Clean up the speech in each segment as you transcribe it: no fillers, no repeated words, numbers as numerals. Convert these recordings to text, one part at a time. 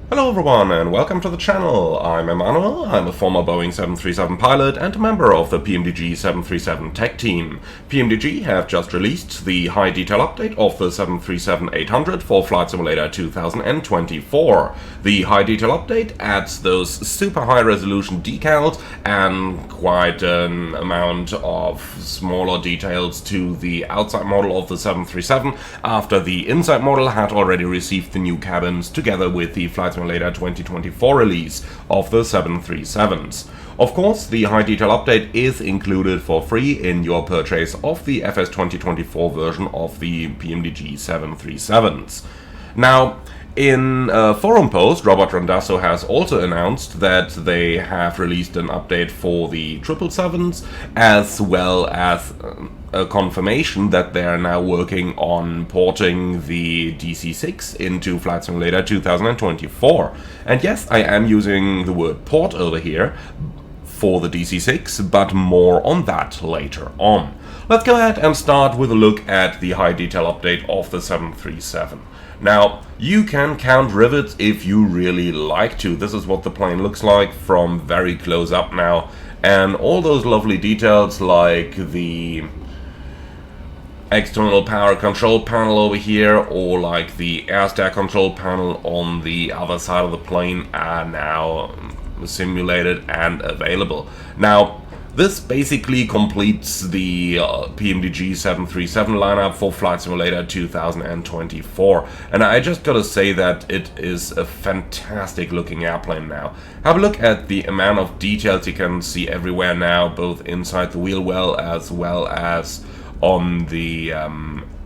Hello everyone and welcome to the channel. I'm Emmanuel, I'm a former Boeing 737 pilot and a member of the PMDG 737 tech team. PMDG have just released the high detail update of the 737-800 for Flight Simulator 2024. The high detail update adds those super high resolution decals and quite an amount of smaller details to the outside model of the 737 after the inside model had already received the new cabins together with the Flight Simulator 2024 release of the 737s. Of course, the high detail update is included for free in your purchase of the FS 2024 version of the PMDG 737s. Now, in a forum post, Robert Randazzo has also announced that they have released an update for the 777s, as well as a confirmation that they are now working on porting the DC-6 into Flight Simulator 2024. And yes, I am using the word port over here for the DC-6, but more on that later on. Let's go ahead and start with a look at the high detail update of the 737. Now, you can count rivets if you really like to. This is what the plane looks like from very close up now. And all those lovely details like the external power control panel over here or like the air stack control panel on the other side of the plane are now simulated and available. Now, this basically completes the PMDG 737 lineup for Flight Simulator 2024, and I just gotta say that it is a fantastic looking airplane now. Have a look at the amount of details you can see everywhere now, both inside the wheel well as on the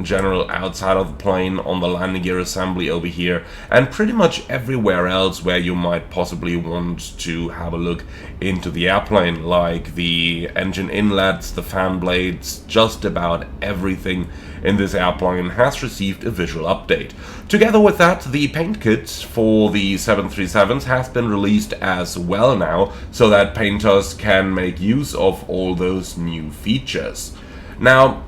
general outside of the plane, on the landing gear assembly over here, and pretty much everywhere else where you might possibly want to have a look into the airplane, like the engine inlets, the fan blades, just about everything in this airplane has received a visual update. Together with that, the paint kit for the 737s has been released as well now, so that painters can make use of all those new features. Now,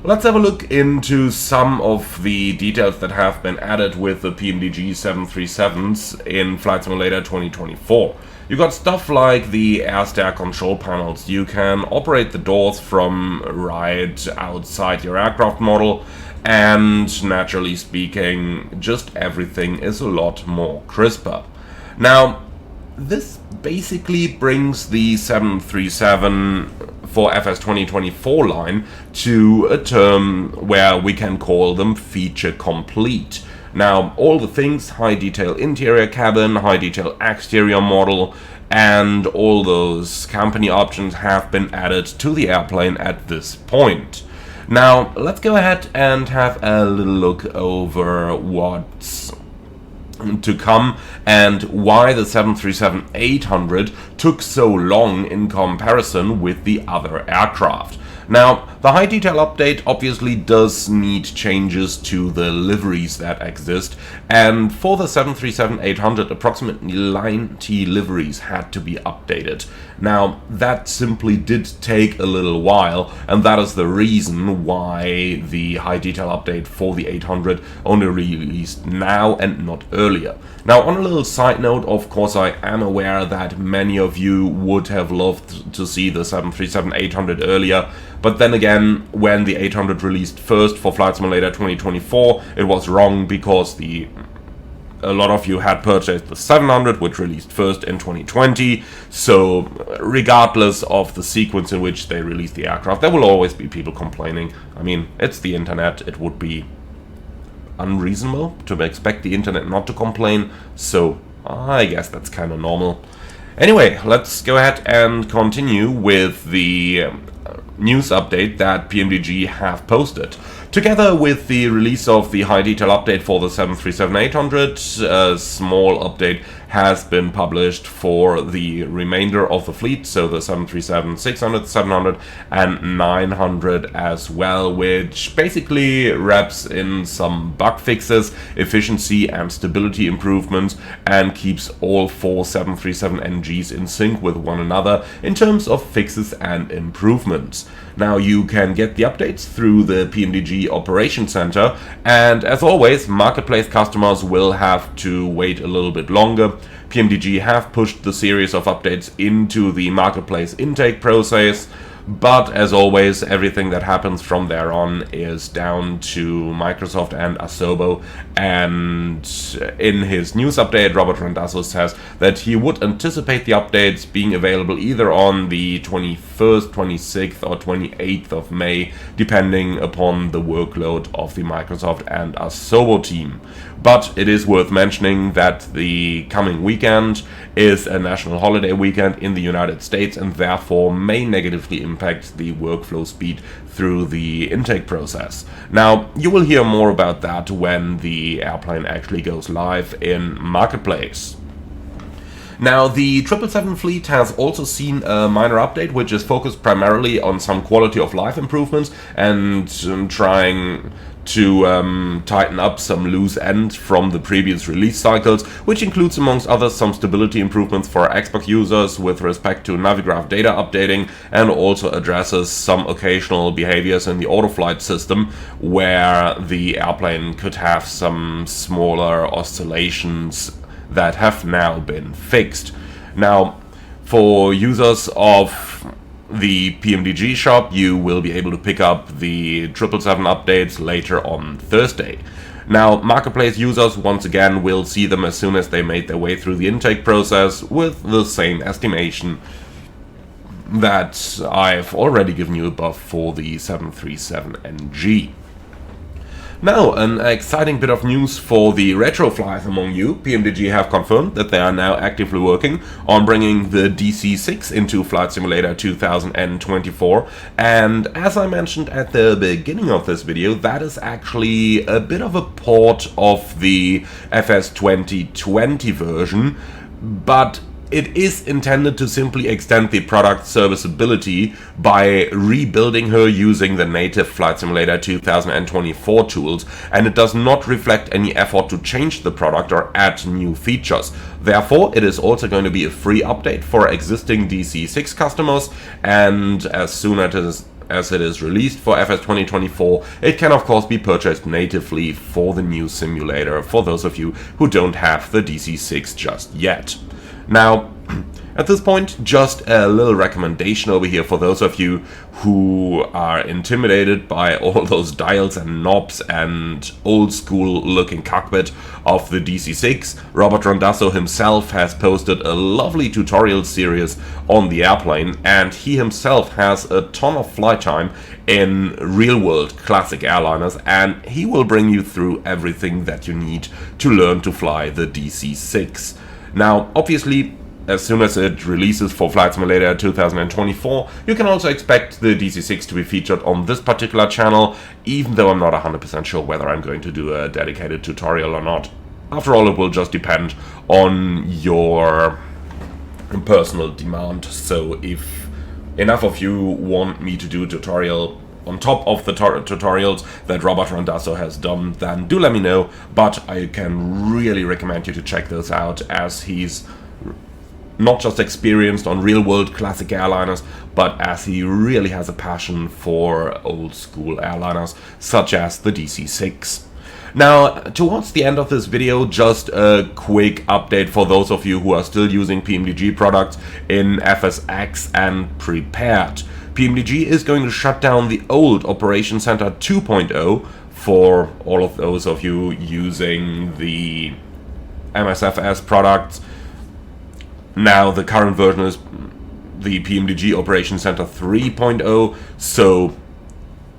let's have a look into some of the details that have been added with the PMDG 737s in Flight Simulator 2024. You got stuff like the air stack control panels. You can operate the doors from right outside your aircraft model, and naturally speaking, just everything is a lot more crisper. Now, this basically brings the 737 for FS 2024 line to a term where we can call them feature complete. Now, all the things, high detail interior cabin, high detail exterior model, and all those company options have been added to the airplane at this point. Now, let's go ahead and have a little look over what's to come and why the 737-800 took so long in comparison with the other aircraft. Now, the high detail update obviously does need changes to the liveries that exist, and for the 737-800 approximately 90 liveries had to be updated. Now, that simply did take a little while, and that is the reason why the high detail update for the 800 only released now and not earlier. Now, on a little side note, of course, I am aware that many of you would have loved to see the 737-800 earlier, but then again, when the 800 released first for Flight Simulator 2024, it was wrong because a lot of you had purchased the 700, which released first in 2020, so regardless of the sequence in which they released the aircraft, there will always be people complaining. I mean, it's the internet, it would be unreasonable to expect the internet not to complain, so I guess that's kind of normal. Anyway, let's go ahead and continue with the news update that PMDG have posted. Together with the release of the high detail update for the 737-800, a small update has been published for the remainder of the fleet, so the 737-600, 700 and 900 as well, which basically wraps in some bug fixes, efficiency and stability improvements, and keeps all four 737 NGs in sync with one another in terms of fixes and improvements. Now you can get the updates through the PMDG Operation Center, and as always, marketplace customers will have to wait a little bit longer. PMDG have pushed the series of updates into the marketplace intake process, but as always, everything that happens from there on is down to Microsoft and Asobo. And in his news update, Robert Randazzo says that he would anticipate the updates being available either on the 21st, 26th or 28th of May, depending upon the workload of the Microsoft and Asobo team. But it is worth mentioning that the coming weekend is a national holiday weekend in the United States and therefore may negatively impact the workflow speed through the intake process. Now, you will hear more about that when the airplane actually goes live in Marketplace. Now, the 777 fleet has also seen a minor update, which is focused primarily on some quality of life improvements and trying to tighten up some loose ends from the previous release cycles, which includes amongst others some stability improvements for Xbox users with respect to Navigraph data updating, and also addresses some occasional behaviors in the autoflight system where the airplane could have some smaller oscillations that have now been fixed. Now, for users of the PMDG shop, you will be able to pick up the 777 updates later on Thursday. Now, Marketplace users once again will see them as soon as they made their way through the intake process, with the same estimation that I've already given you above for the 737NG. Now, an exciting bit of news for the retro flyers among you. PMDG have confirmed that they are now actively working on bringing the DC-6 into Flight Simulator 2024, and as I mentioned at the beginning of this video, that is actually a bit of a port of the FS 2020 version, but it is intended to simply extend the product's serviceability by rebuilding her using the native Flight Simulator 2024 tools, and it does not reflect any effort to change the product or add new features. Therefore, it is also going to be a free update for existing DC-6 customers, and as soon as it is released for FS 2024, it can of course be purchased natively for the new simulator for those of you who don't have the DC-6 just yet. Now, at this point, just a little recommendation over here for those of you who are intimidated by all those dials and knobs and old school looking cockpit of the DC-6. Robert Randazzo himself has posted a lovely tutorial series on the airplane, and he himself has a ton of flight time in real-world classic airliners, and he will bring you through everything that you need to learn to fly the DC-6. Now, obviously, as soon as it releases for Flight Simulator 2024, you can also expect the DC-6 to be featured on this particular channel, even though I'm not 100% sure whether I'm going to do a dedicated tutorial or not. After all, it will just depend on your personal demand, so if enough of you want me to do a tutorial on top of the tutorials that Robert Randazzo has done, then do let me know, but I can really recommend you to check those out, as he's not just experienced on real-world classic airliners, but as he really has a passion for old-school airliners, such as the DC-6. Now, towards the end of this video, just a quick update for those of you who are still using PMDG products in FSX and Prepared. PMDG is going to shut down the old Operation Center 2.0 for all of those of you using the MSFS products. Now the current version is the PMDG Operation Center 3.0, so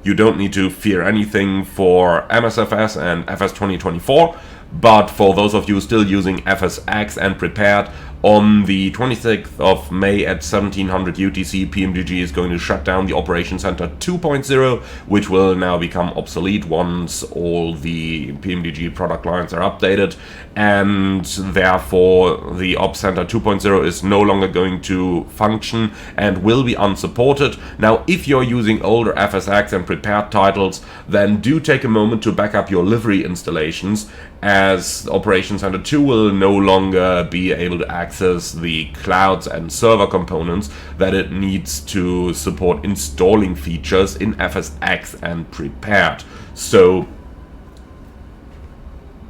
you don't need to fear anything for MSFS and FS 2024, but for those of you still using FSX and Prepared, on the 26th of May at 1700 UTC, PMDG is going to shut down the Operation Center 2.0, which will now become obsolete once all the PMDG product lines are updated, and therefore the Op Center 2.0 is no longer going to function and will be unsupported. Now, if you're using older FSX and Prepared titles, then do take a moment to back up your livery installations as Operations Center 2 will no longer be able to access the clouds and server components that it needs to support installing features in FSX and Prepared. So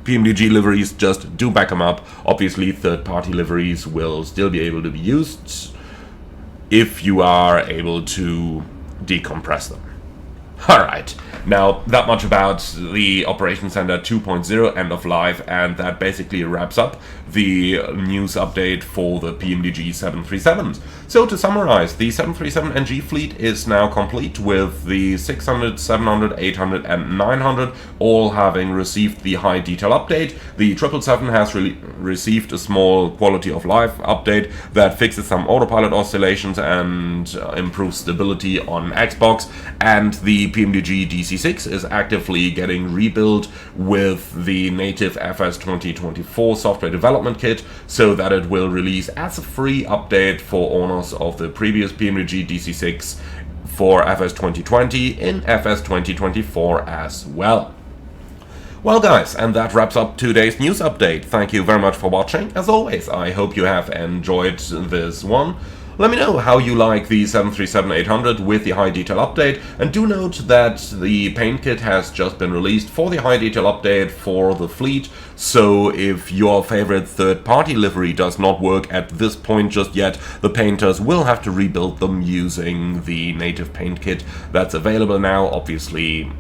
PMDG liveries, just do back them up. Obviously, third-party liveries will still be able to be used if you are able to decompress them. Alright, now that much about the Operations Center 2.0 end of life, and that basically wraps up the news update for the PMDG 737s. So to summarize, the 737NG fleet is now complete, with the 600, 700, 800 and 900 all having received the high detail update. The 777 has received a small quality of life update that fixes some autopilot oscillations and improves stability on Xbox, and the PMDG DC-6 is actively getting rebuilt with the native FS 2024 software development kit, so that it will release as a free update for owners of the previous PMDG DC-6 for FS 2020 in FS 2024 as well. Well guys, and that wraps up today's news update. Thank you very much for watching. As always, I hope you have enjoyed this one. Let me know how you like the 737-800 with the high detail update, and do note that the paint kit has just been released for the high detail update for the fleet, so if your favorite third-party livery does not work at this point just yet, the painters will have to rebuild them using the native paint kit that's available now. Obviously,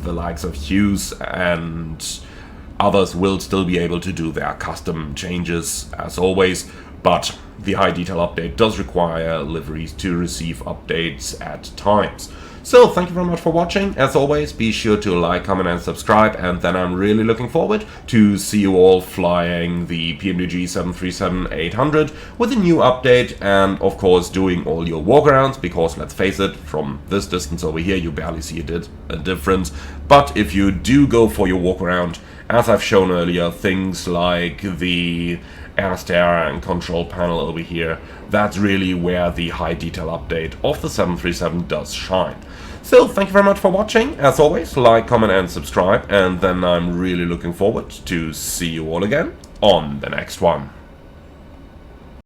the likes of Hughes and others will still be able to do their custom changes as always, but the high detail update does require liveries to receive updates at times. So thank you very much for watching. As always, be sure to like, comment and subscribe, and then I'm really looking forward to see you all flying the PMDG 737-800 with a new update, and of course doing all your walkarounds, because let's face it, from this distance over here you barely see a difference. But if you do go for your walkaround, as I've shown earlier, things like the air stair and control panel over here, that's really where the high detail update of the 737 does shine. So thank you very much for watching. As always, like, comment and subscribe, and then I'm really looking forward to see you all again on the next one.